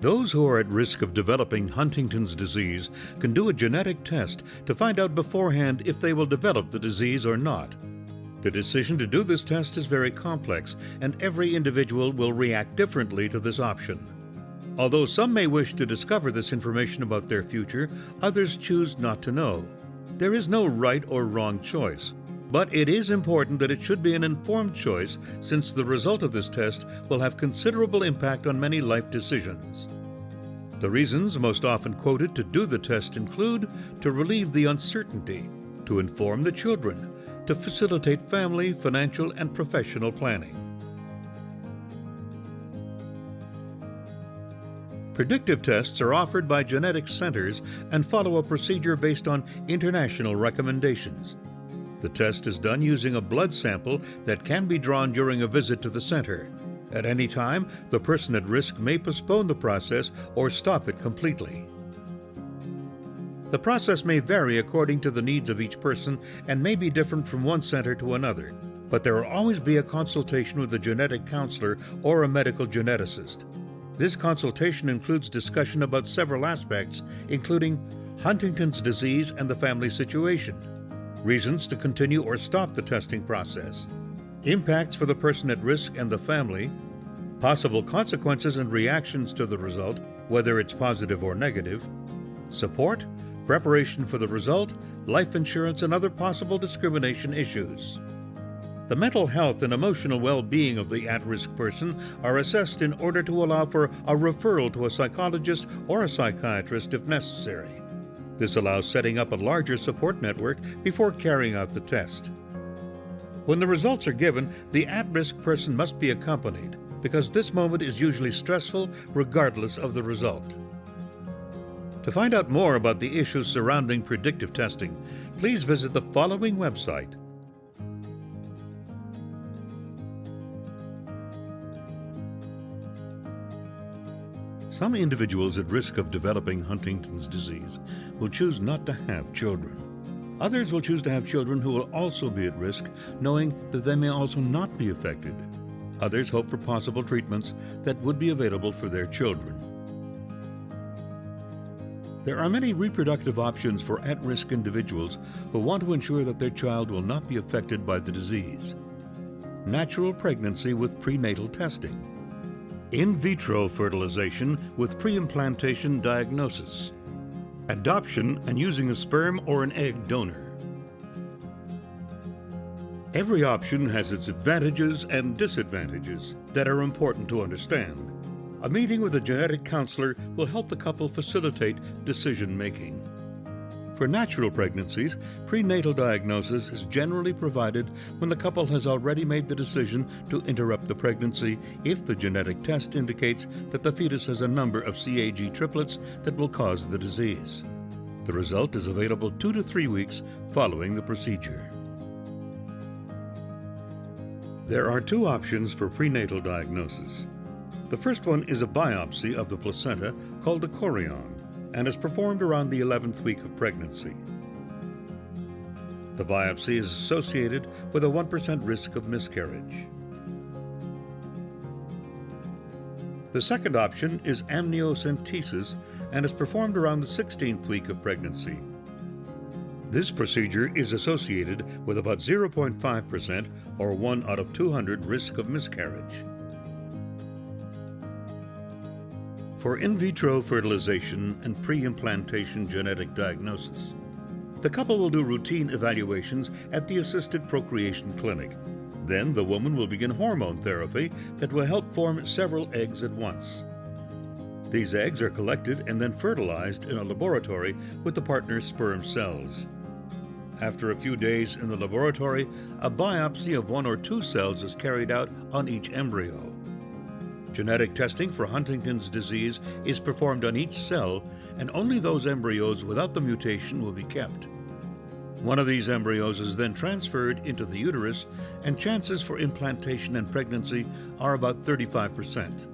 Those who are at risk of developing Huntington's disease can do a genetic test to find out beforehand if they will develop the disease or not. The decision to do this test is very complex, and every individual will react differently to this option. Although some may wish to discover this information about their future, others choose not to know. There is no right or wrong choice, but it is important that it should be an informed choice, since the result of this test will have considerable impact on many life decisions. The reasons most often quoted to do the test include to relieve the uncertainty, to inform the children, to facilitate family, financial, and professional planning. Predictive tests are offered by genetic centers and follow a procedure based on international recommendations. The test is done using a blood sample that can be drawn during a visit to the center. At any time, the person at risk may postpone the process or stop it completely. The process may vary according to the needs of each person and may be different from one center to another, but there will always be a consultation with a genetic counselor or a medical geneticist. This consultation includes discussion about several aspects, including Huntington's disease and the family situation, reasons to continue or stop the testing process, impacts for the person at risk and the family, possible consequences and reactions to the result, whether it's positive or negative, support, preparation for the result, life insurance, and other possible discrimination issues. The mental health and emotional well-being of the at-risk person are assessed in order to allow for a referral to a psychologist or a psychiatrist if necessary. This allows setting up a larger support network before carrying out the test. When the results are given, the at-risk person must be accompanied, because this moment is usually stressful regardless of the result. To find out more about the issues surrounding predictive testing, please visit the following website. Some individuals at risk of developing Huntington's disease will choose not to have children. Others will choose to have children who will also be at risk, knowing that they may also not be affected. Others hope for possible treatments that would be available for their children. There are many reproductive options for at-risk individuals who want to ensure that their child will not be affected by the disease. Natural pregnancy with prenatal testing. In vitro fertilization with pre-implantation diagnosis. Adoption and using a sperm or an egg donor. Every option has its advantages and disadvantages that are important to understand. A meeting with a genetic counselor will help the couple facilitate decision-making. For natural pregnancies, prenatal diagnosis is generally provided when the couple has already made the decision to interrupt the pregnancy if the genetic test indicates that the fetus has a number of CAG triplets that will cause the disease. The result is available 2 to 3 weeks following the procedure. There are 2 options for prenatal diagnosis. The first one is a biopsy of the placenta called a chorion, and is performed around the 11th week of pregnancy. The biopsy is associated with a 1% risk of miscarriage. The second option is amniocentesis and is performed around the 16th week of pregnancy. This procedure is associated with about 0.5% or 1 out of 200 risk of miscarriage. For in vitro fertilization and pre-implantation genetic diagnosis, the couple will do routine evaluations at the assisted procreation clinic. Then the woman will begin hormone therapy that will help form several eggs at once. These eggs are collected and then fertilized in a laboratory with the partner's sperm cells. After a few days in the laboratory, a biopsy of 1 or 2 cells is carried out on each embryo. Genetic testing for Huntington's disease is performed on each cell, and only those embryos without the mutation will be kept. One of these embryos is then transferred into the uterus, and chances for implantation and pregnancy are about 35%.